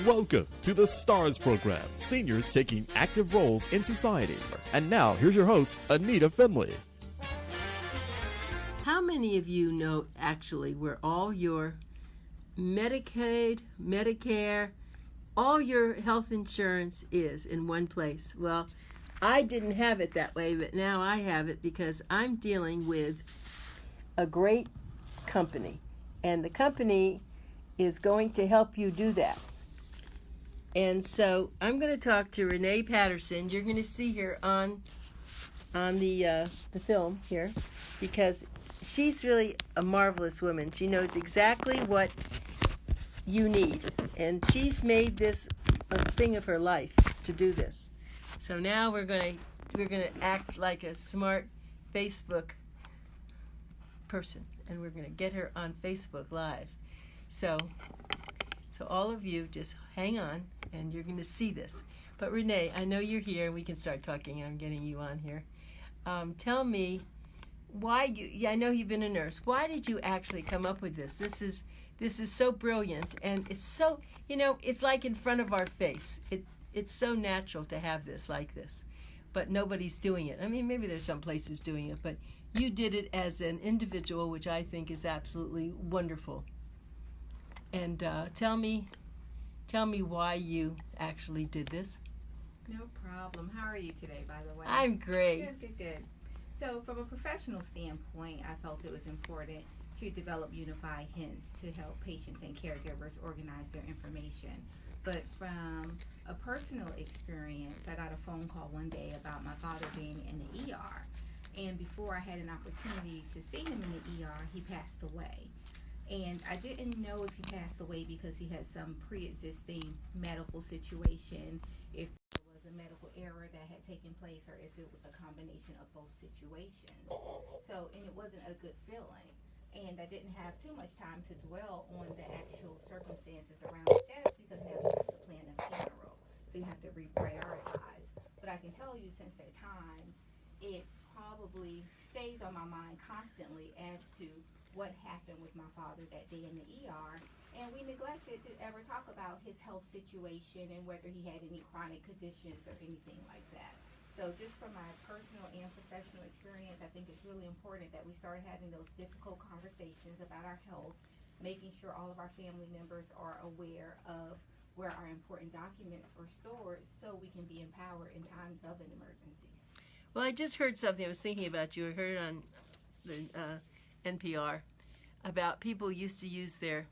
Welcome to the STARS program, seniors taking active roles in society. And now, here's your host, ANITA FINLEY. How many of you know actually where all your Medicaid, Medicare, all your health insurance is in one place? Well, I didn't have it that way, but now I have it because I'm dealing with a great company. And the company is going to help you do that. And so I'm going to talk to Renee Patterson. You're going to see her on the film here because she's really a marvelous woman. She knows exactly what you need, and she's made this a thing of her life to do this. So now we're going to act like a smart Facebook person, and we're going to get her on Facebook Live. So all of you just hang on, and you're going to see this. But Renee, I know you're here, and we can start talking. I'm getting you on here. Tell me why I know you've been a nurse. Why did you actually come up with this? This is so brilliant, and it's so, it's like in front of our face. It's so natural to have this like this, but nobody's doing it. I mean, maybe there's some places doing it, but you did it as an individual, which I think is absolutely wonderful. And tell me why you actually did this. No problem. How are you today, by the way? I'm great. Good. So from a professional standpoint, I felt it was important to develop unified hints to help patients and caregivers organize their information. But from a personal experience, I got a phone call one day about my father being in the ER. And before I had an opportunity to see him in the ER, he passed away. And I didn't know if he passed away because he had some pre-existing medical situation, if it was a medical error that had taken place, or if it was a combination of both situations. And it wasn't a good feeling. And I didn't have too much time to dwell on the actual circumstances around his death because now you have to plan a funeral. So you have to reprioritize. But I can tell you since that time, it probably stays on my mind constantly as to what happened with my father that day in the ER, and we neglected to ever talk about his health situation and whether he had any chronic conditions or anything like that. So just from my personal and professional experience, I think it's really important that we start having those difficult conversations about our health, making sure all of our family members are aware of where our important documents are stored so we can be empowered in times of an emergency. Well, I just heard something. I was thinking about you. I heard it on the NPR about people used to use the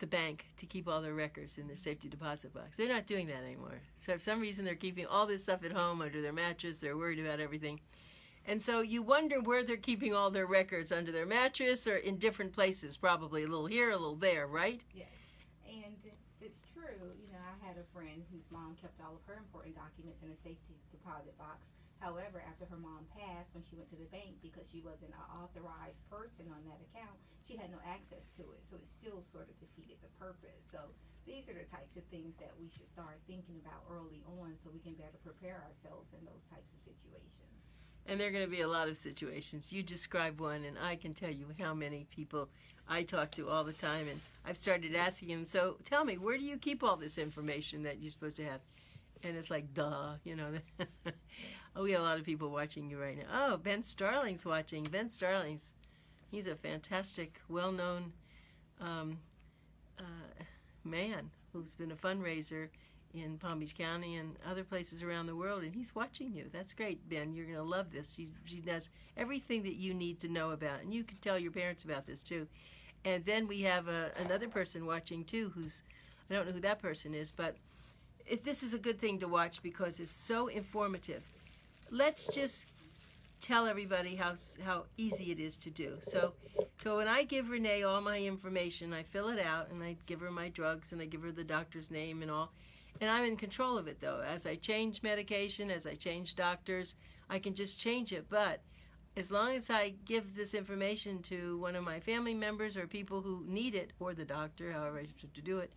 bank to keep all their records in their safety deposit box. They're not doing that anymore. So for some reason they're keeping all this stuff at home under their mattress. They're worried about everything. And so you wonder where they're keeping all their records, under their mattress or in different places, probably a little here, a little there, right? Yes. And it's true. I had a friend whose mom kept all of her important documents in a safety deposit box. However, after her mom passed, when she went to the bank, because she wasn't an authorized person on that account, she had no access to it. So it still sort of defeated the purpose. So these are the types of things that we should start thinking about early on so we can better prepare ourselves in those types of situations. And there are going to be a lot of situations. You describe one, and I can tell you how many people I talk to all the time. And I've started asking them, so tell me, where do you keep all this information that you're supposed to have? And it's like, duh, Oh, we have a lot of people watching you right now. Oh, Ben Starling's watching. Ben Starling's, he's a fantastic, well-known man who's been a fundraiser in Palm Beach County and other places around the world, and he's watching you. That's great, Ben. You're going to love this. She does everything that you need to know about, and you can tell your parents about this, too. And then we have another person watching, too, I don't know who that person is, but this is a good thing to watch because it's so informative. Let's just tell everybody how easy it is to do. So when I give Renee all my information, I fill it out, and I give her my drugs, and I give her the doctor's name and all. And I'm in control of it, though. As I change medication, as I change doctors, I can just change it. But as long as I give this information to one of my family members or people who need it, or the doctor, however I should do it,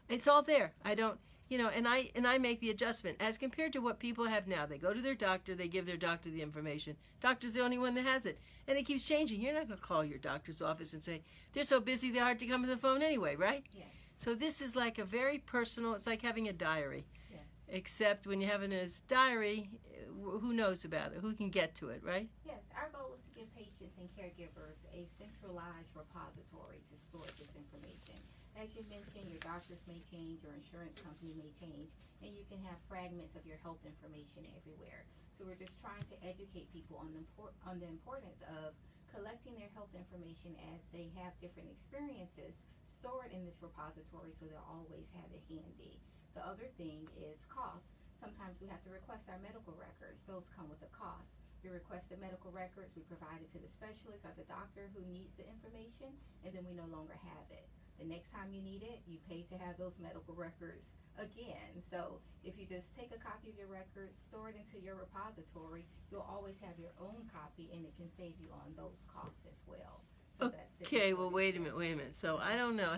it's all there. I don't, and I make the adjustment as compared to what people have now. They go to their doctor, they give their doctor the information. Doctor's the only one that has it. And it keeps changing. You're not going to call your doctor's office and say, they're so busy they're hard to come to the phone anyway, right? Yes. So this is like a very personal, it's like having a diary. Yes. Except when you have it in a diary, who knows about it? Who can get to it, right? Yes, our goal is to give patients and caregivers a centralized repository to store this information. As you mentioned, your doctors may change, your insurance company may change, and you can have fragments of your health information everywhere. So we're just trying to educate people on the importance of collecting their health information as they have different experiences stored in this repository, so they'll always have it handy. The other thing is cost. Sometimes we have to request our medical records. Those come with a cost. We request the medical records, we provide it to the specialist or the doctor who needs the information, and then we no longer have it. The next time you need it, you pay to have those medical records again. So if you just take a copy of your records, store it into your repository, you'll always have your own copy, and it can save you on those costs as well. So Okay, well, wait a minute. So I don't know.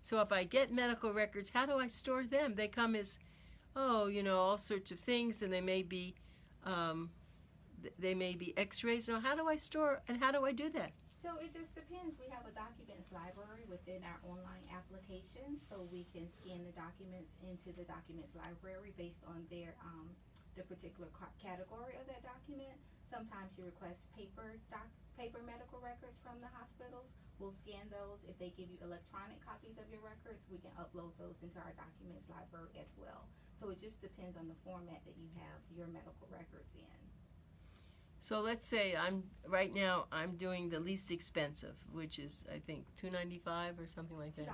So if I get medical records, how do I store them? They come as, all sorts of things, and they may be x-rays. So how do I store, and how do I do that? So it just depends. We have a documents library within our online application, so we can scan the documents into the documents library based on the particular category of that document. Sometimes you request paper medical records from the hospitals. We'll scan those. If they give you electronic copies of your records, we can upload those into our documents library as well. So it just depends on the format that you have your medical records in. So let's say right now I'm doing the least expensive, which is I think $2.95 or something like that.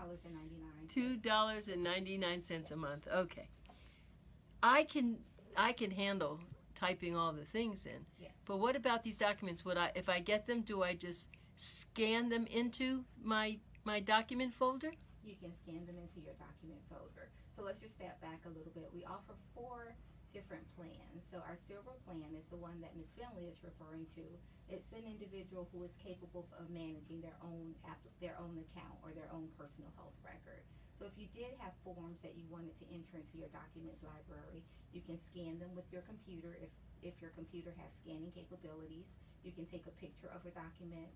$2.99. $2.99 a month. Okay. I can handle typing all the things in. Yes. But what about these documents? If I get them, do I just scan them into my document folder? You can scan them into your document folder. So let's just step back a little bit. We offer 4 different plans. So our silver plan is the one that Ms. Finley is referring to. It's an individual who is capable of managing their own account or their own personal health record. So if you did have forms that you wanted to enter into your documents library, you can scan them with your computer. If your computer has scanning capabilities, you can take a picture of a document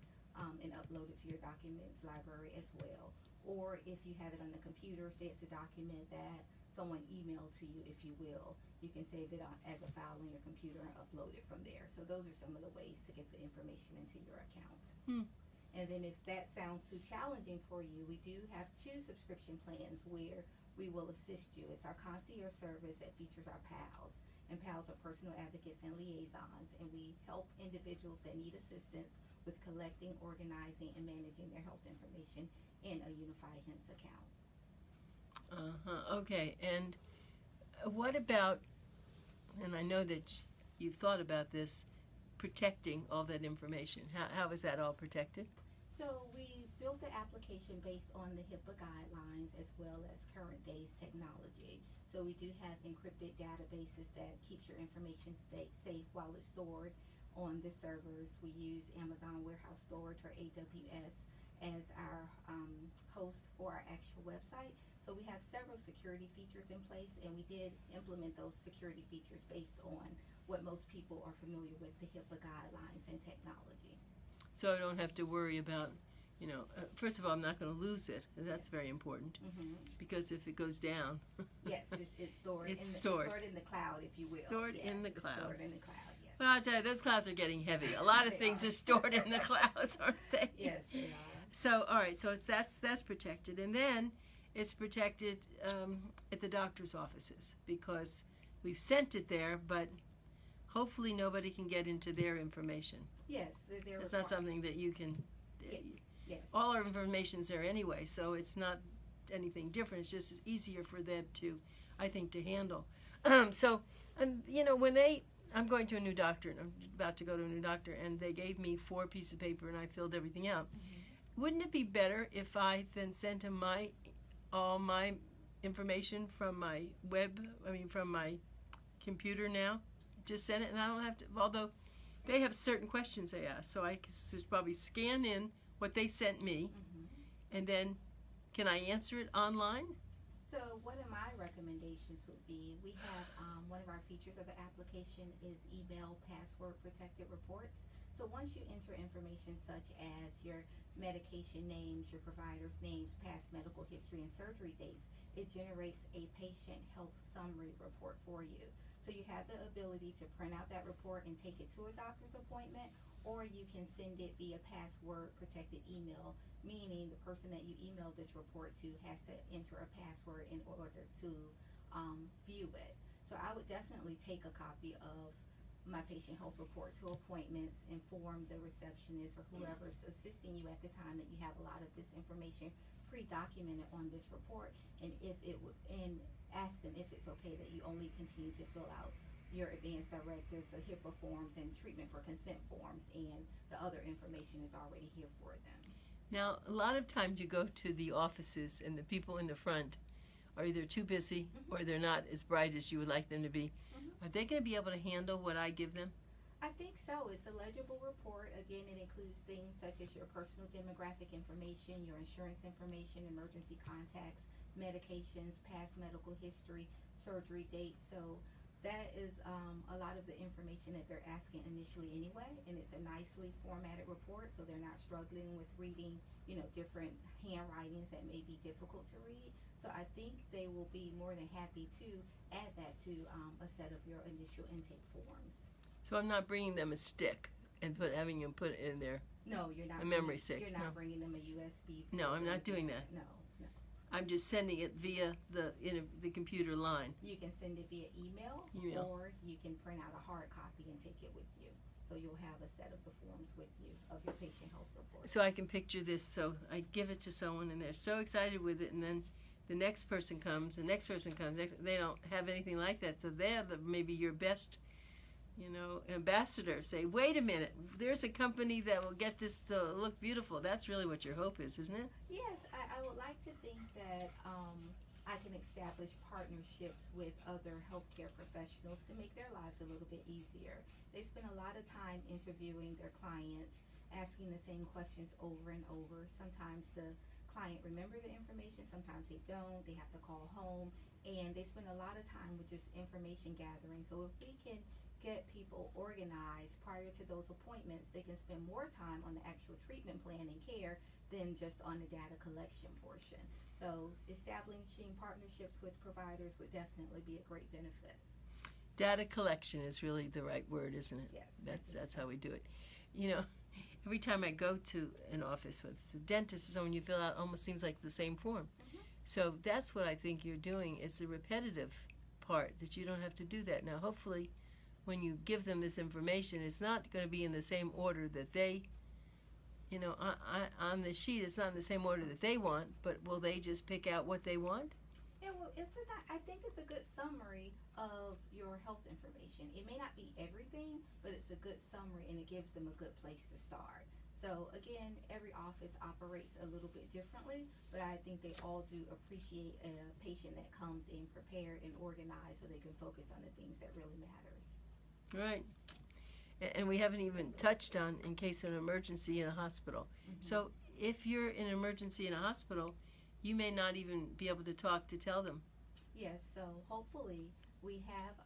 and upload it to your documents library as well. Or if you have it on the computer, say it's a document that someone emailed to you, if you will, you can save it as a file on your computer and upload it from there. So those are some of the ways to get the information into your account. And then if that sounds too challenging for you, we do have 2 subscription plans where we will assist you. It's our concierge service that features our PALs. And PALs are personal advocates and liaisons, and we help individuals that need assistance with collecting, organizing, and managing their health information in a unified H.I.N.T.S account. Okay, and what about, and I know that you've thought about this, protecting all that information. How is that all protected? So we built the application based on the HIPAA guidelines as well as current day's technology. So we do have encrypted databases that keeps your information safe while it's stored on the servers. We use Amazon Warehouse Storage, or AWS, as our host for our actual website. So we have several security features in place, and we did implement those security features based on what most people are familiar with, the HIPAA guidelines and technology. So I don't have to worry about, first of all, I'm not going to lose it. And that's very important, because if it goes down. Yes, it's stored. It's stored in the cloud, if you will. Stored in the clouds. Stored in the cloud, yes. Well, I'll tell you, those clouds are getting heavy. A lot of things are stored in the clouds, aren't they? Yes, they are. So, all right, so that's protected. And then it's protected at the doctor's offices, because we've sent it there, but hopefully nobody can get into their information. Yes, it's not something that you can. Yes. All our information's there anyway, so it's not anything different. It's just easier for them to, I think, to handle. So, and I'm going to a new doctor, and I'm about to go to a new doctor, and they gave me 4 pieces of paper, and I filled everything out. Wouldn't it be better if I then sent him all my information from my from my computer now? Just send it, and I don't have to, although they have certain questions they ask, so I could probably scan in what they sent me, and then can I answer it online? So one of my recommendations would be, we have one of our features of the application is email password protected reports. So once you enter information such as your medication names, your provider's names, past medical history, and surgery dates, it generates a patient health summary report for you. So you have the ability to print out that report and take it to a doctor's appointment, or you can send it via password protected email, meaning the person that you email this report to has to enter a password in order to view it. So I would definitely take a copy of my patient health report to appointments, inform the receptionist or whoever's assisting you at the time that you have a lot of this information pre-documented on this report, and and ask them if it's okay that you only continue to fill out your advance directives, the HIPAA forms, and treatment for consent forms, and the other information is already here for them. Now, a lot of times you go to the offices and the people in the front are either too busy or they're not as bright as you would like them to be. Are they going to be able to handle what I give them? I think so. It's a legible report. Again, it includes things such as your personal demographic information, your insurance information, emergency contacts, medications, past medical history, surgery dates. So that is a lot of the information that they're asking initially anyway, and it's a nicely formatted report, so they're not struggling with reading, different handwritings that may be difficult to read. So I think they will be more than happy to add that to a set of your initial intake forms. So I'm not bringing them a stick and having them put it in there. No, you're not. A memory stick. You're not bringing them a USB. No, I'm not doing that. No. I'm just sending it via the computer line. You can send it via email, or you can print out a hard copy and take it with you. So you'll have a set of the forms with you of your patient health report. So I can picture this. So I give it to someone, and they're so excited with it, and then the next person comes, they don't have anything like that. So they're maybe your best, ambassador. Say, wait a minute, there's a company that will get this to look beautiful. That's really what your hope is, isn't it? Yes, I would like to think that I can establish partnerships with other healthcare professionals to make their lives a little bit easier. They spend a lot of time interviewing their clients, asking the same questions over and over. Sometimes the client remember the information, sometimes they don't. They have to call home, and they spend a lot of time with just information gathering. So if we can get people organized prior to those appointments, they can spend more time on the actual treatment plan and care than just on the data collection portion. So establishing partnerships with providers would definitely be a great benefit. Data collection is really the right word, isn't it? Yes. That's how we do it. Every time I go to an office, whether it's a dentist or someone, you fill out almost seems like the same form. So that's what I think you're doing. It's the repetitive part that you don't have to do that. Now, hopefully, when you give them this information, it's not going to be in the same order that they, on the sheet, it's not in the same order that they want, but will they just pick out what they want? Yeah, well, I think it's a good summary of your health information. It may not be everything, but it's a good summary, and it gives them a good place to start. So again, every office operates a little bit differently, but I think they all do appreciate a patient that comes in prepared and organized so they can focus on the things that really matters. Right. And we haven't even touched on in case of an emergency in a hospital. So if you're in an emergency in a hospital, you may not even be able to talk to tell them. Yes, so hopefully we have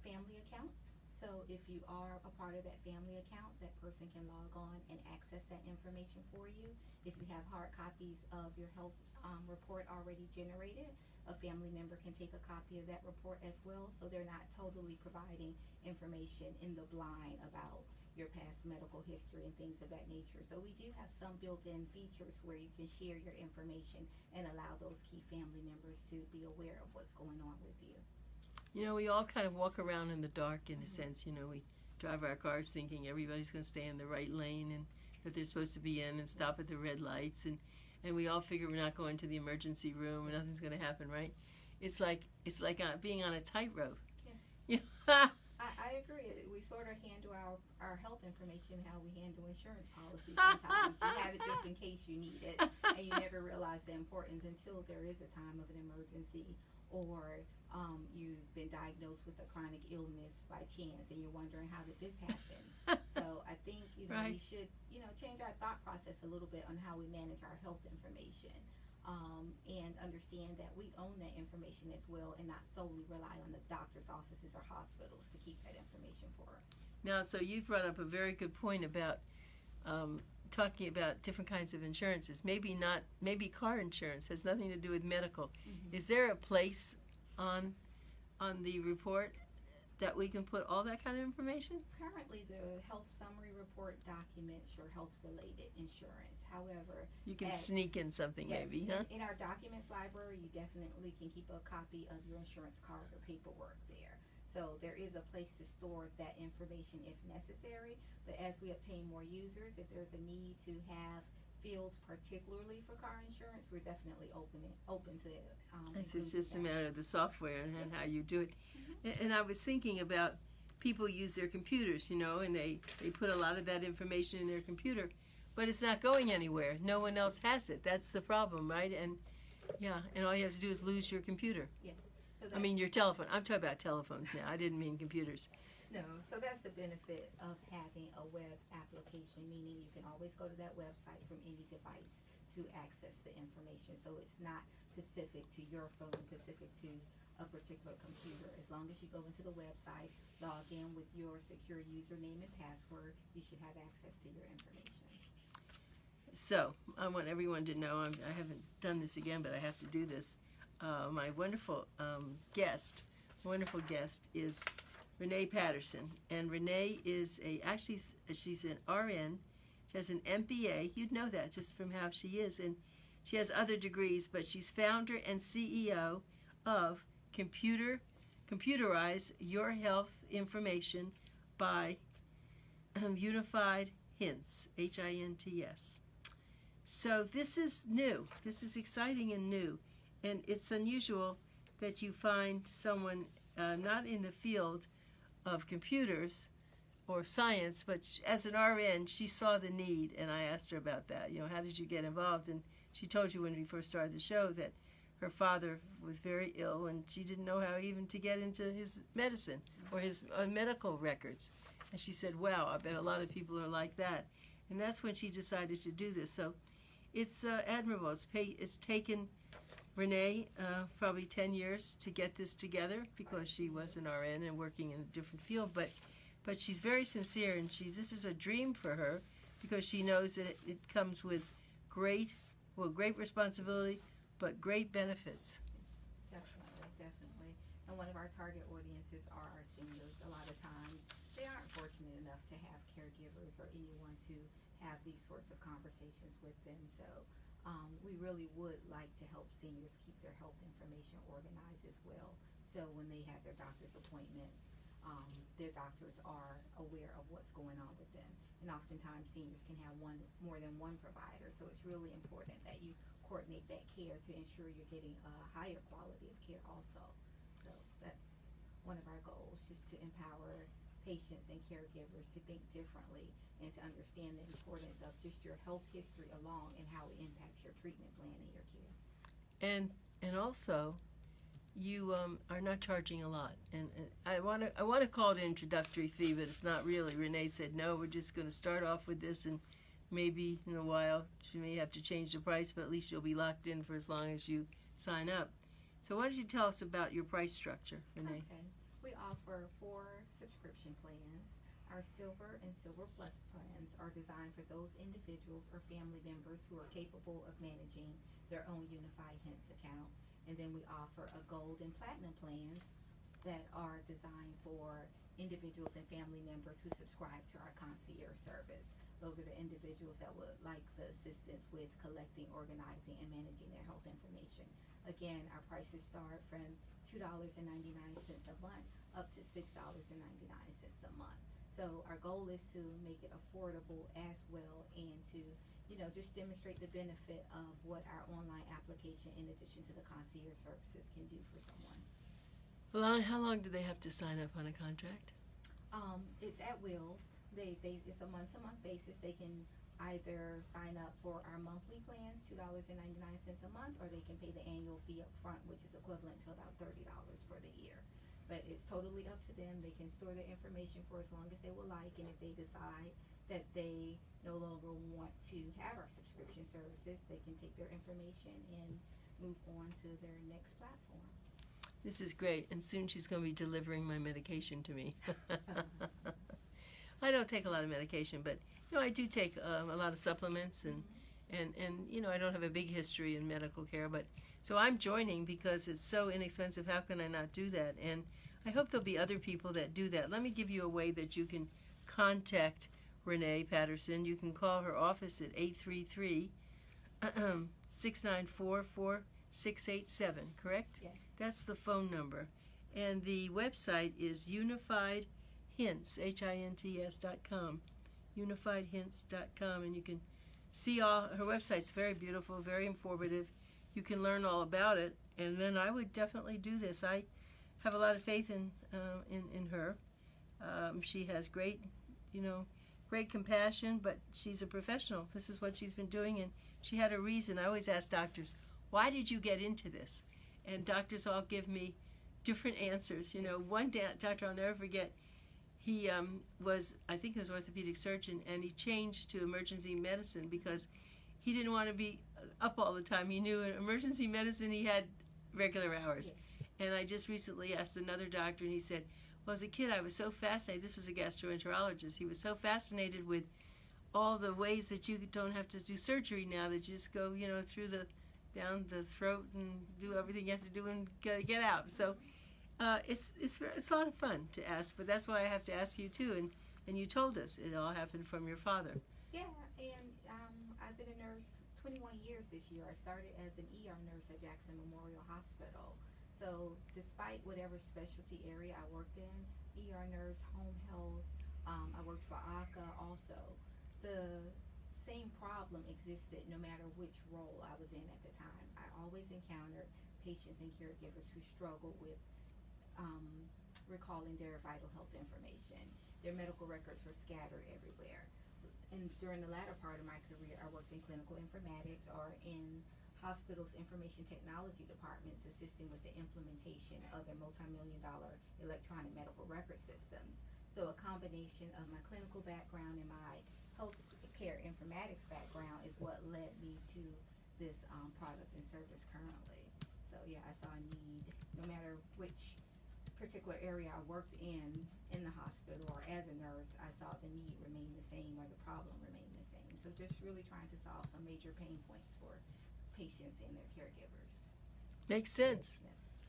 family accounts. So if you are a part of that family account, that person can log on and access that information for you. If you have hard copies of your health report already generated, a family member can take a copy of that report as well, so they're not totally providing information in the blind about your past medical history and things of that nature. So we do have some built-in features where you can share your information and allow those key family members to be aware of what's going on with you. We all kind of walk around in the dark in a sense. We drive our cars thinking everybody's going to stay in the right lane and that they're supposed to be in and stop at the red lights, and we all figure we're not going to the emergency room and nothing's going to happen, right? It's like being on a tightrope. Yes. I agree. We sort of handle our health information how we handle insurance policies sometimes. You have it just in case you need it, and you never realize the importance until there is a time of an emergency, or you've been diagnosed with a chronic illness by chance and you're wondering, how did this happen? So I think Right. we should change our thought process a little bit on how we manage our health information, and understand that we own that information as well, and not solely rely on the doctor's offices or hospitals to keep that information for us. Now, so you've brought up a very good point about talking about different kinds of insurances. Maybe car insurance has nothing to do with medical. Mm-hmm. Is there a place on the report that we can put all that kind of information? Currently, the health summary report documents your health-related insurance. However, you can sneak in something, yes, maybe, huh? In our documents library, you definitely can keep a copy of your insurance card or paperwork there. So there is a place to store that information if necessary. But as we obtain more users, if there's a need to have fields particularly for car insurance, we're definitely open to it. It's just a matter of the software and how you do it. Mm-hmm. And I was thinking about people use their computers, and they put a lot of that information in their computer, but it's not going anywhere. No one else has it. That's the problem, right? And all you have to do is lose your computer. Yes. So your telephone. I'm talking about telephones now. I didn't mean computers. No, so that's the benefit of having a web application, meaning you can always go to that website from any device to access the information. So it's not specific to your phone, specific to a particular computer. As long as you go into the website, log in with your secure username and password, you should have access to your information. So I want everyone to know, I haven't done this again, but I have to do this. My wonderful guest is Renee Patterson, and Renee is she's an RN. She has an MBA. You'd know that just from how she is, and she has other degrees. But she's founder and CEO of Computerize Your Health Information by Unified H.I.N.T.S. H-I.N.T.S. So this is new. This is exciting and new, and it's unusual that you find someone not in the field of computers or science, but as an RN, she saw the need, and I asked her about that. How did you get involved? And she told you when we first started the show that her father was very ill, and she didn't know how even to get into his medicine or his medical records. And she said, wow, I bet a lot of people are like that. And that's when she decided to do this. So it's admirable. It's taken Renee probably 10 years to get this together because she was an RN and working in a different field, but she's very sincere, and this is a dream for her because she knows that it comes with great responsibility, but great benefits. Definitely. And one of our target audiences are our seniors. A lot of times they aren't fortunate enough to have caregivers or anyone to have these sorts of conversations with them. So we really would like to help seniors keep their health information organized as well. So when they have their doctor's appointment, their doctors are aware of what's going on with them. And oftentimes seniors can have more than one provider. So it's really important that you coordinate that care to ensure you're getting a higher quality of care also. So that's one of our goals, just to empower patients and caregivers to think differently and to understand the importance of just your health history alone and how it impacts your treatment plan and your care. And also, you are not charging a lot. And I want to call it an introductory fee, but it's not really. Renee said, no, we're just going to start off with this, and maybe in a while she may have to change the price, but at least you'll be locked in for as long as you sign up. So why don't you tell us about your price structure, Renee? Okay. We offer 4 subscription plans. Our Silver and Silver Plus plans are designed for those individuals or family members who are capable of managing their own Unified H.I.N.T.S account. And then we offer a Gold and Platinum plans that are designed for individuals and family members who subscribe to our concierge service. Those are the individuals that would like the assistance with collecting, organizing, and managing their health information. Again, our prices start from $2.99 a month up to $6.99 a month. So our goal is to make it affordable as well, and to just demonstrate the benefit of what our online application, in addition to the concierge services, can do for someone. How long do they have to sign up on a contract? It's at will. It's a month-to-month basis. They can either sign up for our monthly plans, $2.99 a month, or they can pay the annual fee up front, which is equivalent to about $30 for the year. But it's totally up to them. They can store their information for as long as they would like, and if they decide that they no longer want to have our subscription services, they can take their information and move on to their next platform. This is great, and soon she's going to be delivering my medication to me. I don't take a lot of medication, but I do take a lot of supplements, and I don't have a big history in medical care, but so I'm joining because it's so inexpensive. How can I not do that? And I hope there'll be other people that do that. Let me give you a way that you can contact Renee Patterson. You can call her office at 833-694-4687, correct? Yes. That's the phone number. And the website is Unified H-I-N-T-S, H-I-N-T-S.com, unifiedhints.com, and you can see all her website's very beautiful, very informative. You can learn all about it, and then I would definitely do this. I have a lot of faith in her. She has great compassion, but she's a professional. This is what she's been doing, and she had a reason. I always ask doctors, why did you get into this? And doctors all give me different answers. One doctor I'll never forget, he was, I think he was an orthopedic surgeon, and he changed to emergency medicine because he didn't want to be up all the time. He knew in emergency medicine he had regular hours. Yes. And I just recently asked another doctor, and he said, well, as a kid, I was so fascinated. This was a gastroenterologist. He was so fascinated with all the ways that you don't have to do surgery now, that you just go, through down the throat and do everything you have to do and get out. So it's a lot of fun to ask, but that's why I have to ask you too. And you told us it all happened from your father. Yeah, and I've been a nurse 21 years this year. I started as an ER nurse at Jackson Memorial Hospital. So despite whatever specialty area I worked in, ER nurse, home health, I worked for ACA also, the same problem existed no matter which role I was in at the time. I always encountered patients and caregivers who struggled with recalling their vital health information. Their medical records were scattered everywhere. And during the latter part of my career, I worked in clinical informatics or in hospitals' information technology departments, assisting with the implementation of their multi-million-dollar electronic medical record systems. So a combination of my clinical background and my health care informatics background is what led me to this product and service currently. So yeah, I saw a need, no matter which particular area I worked in the hospital or as a nurse, I saw the need remain the same or the problem remain the same. So just really trying to solve some major pain points for patients and their caregivers. Makes sense.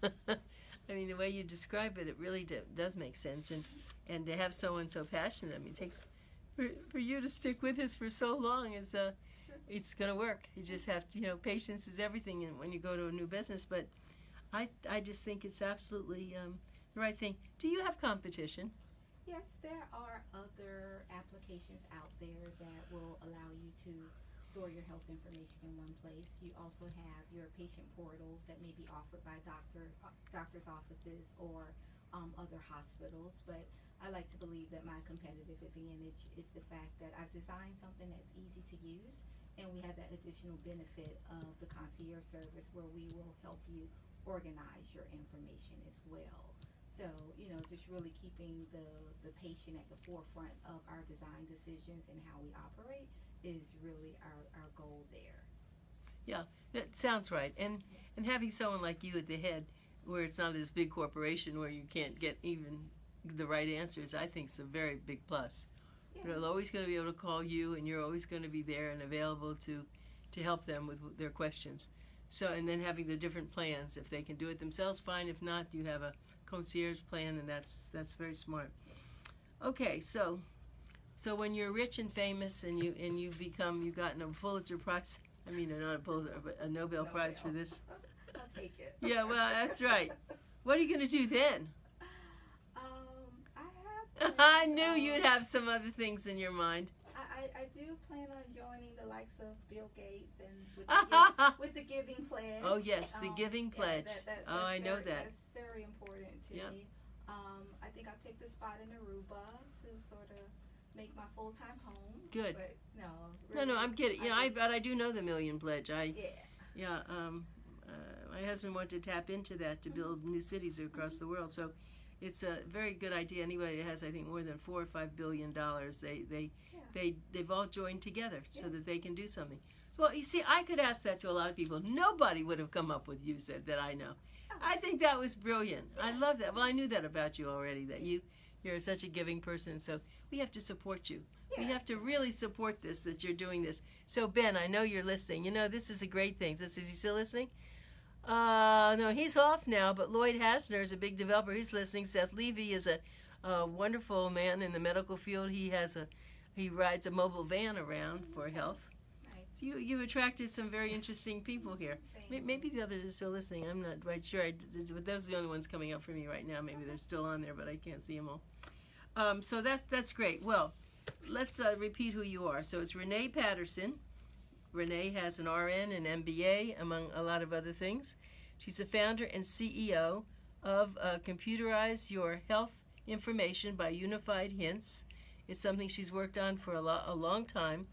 Yes. I mean, the way you describe it, it really does make sense. And to have someone so passionate, I mean, it takes for you to stick with us for so long is it's going to work. You just have to, patience is everything when you go to a new business. But I just think it's absolutely the right thing. Do you have competition? Yes, there are other applications out there that will allow you to store your health information in one place. You also have your patient portals that may be offered by doctor's offices or other hospitals. But I like to believe that my competitive advantage is the fact that I've designed something that's easy to use, and we have that additional benefit of the concierge service where we will help you organize your information as well. So, just really keeping the patient at the forefront of our design decisions and how we operate is really our goal there. Yeah, that sounds right. And having someone like you at the head, where it's not this big corporation where you can't get even the right answers, I think is a very big plus. Yeah. They're always going to be able to call you, and you're always going to be there and available to help them with their questions. So, and then having the different plans. If they can do it themselves, fine. If not, you have a concierge plan, and that's very smart. Okay, so when you're rich and famous and you've gotten a Pulitzer Prize, not a Pulitzer, but a Nobel Prize for this. I'll take it. Yeah, well, that's right. What are you going to do then? I have. I knew you'd have some other things in your mind. I do plan on joining the likes of Bill Gates and with the Giving Pledge. Oh yes, the Giving Pledge. I know that. That's very important to me. I think I picked a spot in Aruba to sort of make my full-time home. Good. But no. No, I'm kidding. But I do know the Million Pledge. Yeah. My husband wanted to tap into that to build new cities across the world. So it's a very good idea. Anybody that has, I think, more than $4 or $5 billion, they've all joined together so that they can do something. Well, you see, I could ask that to a lot of people. Nobody would have come up with you said that I know. I think that was brilliant. I love that. Well, I knew that about you already, that you You're such a giving person, so we have to support you. Yeah. We have to really support this, that you're doing this. So, Ben, I know you're listening. You know, this is a great thing. Is he still listening? No, he's off now, but Lloyd Hasner is a big developer. He's listening. Seth Levy is a wonderful man in the medical field. He rides a mobile van around for health. Nice. So you attracted some very interesting people here. Maybe the others are still listening. I'm not right sure. But those are the only ones coming up for me right now. Maybe they're still on there, but I can't see them all. So that's great. Well, let's repeat who you are. So it's Renee Patterson. Renee has an RN and MBA, among a lot of other things. She's the founder and CEO of Computerize Your Health Information by H.I.N.T.S. It's something she's worked on for a long time.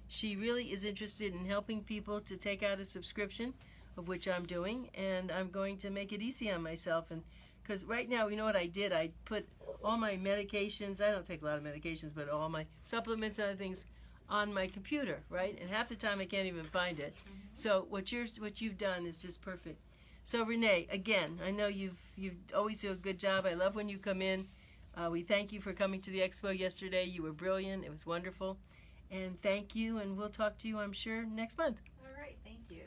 She really is interested in helping people to take out a subscription, of which I'm doing, and I'm going to make it easy on myself. And because right now, you know what I did? I put all my medications, I don't take a lot of medications, but all my supplements and other things on my computer, right? And half the time I can't even find it. So what you've done is just perfect. So Renee, again, I know you always do a good job. I love when you come in. We thank you for coming to the expo yesterday. You were brilliant. It was wonderful. And thank you, and we'll talk to you, I'm sure, next month. All right, thank you.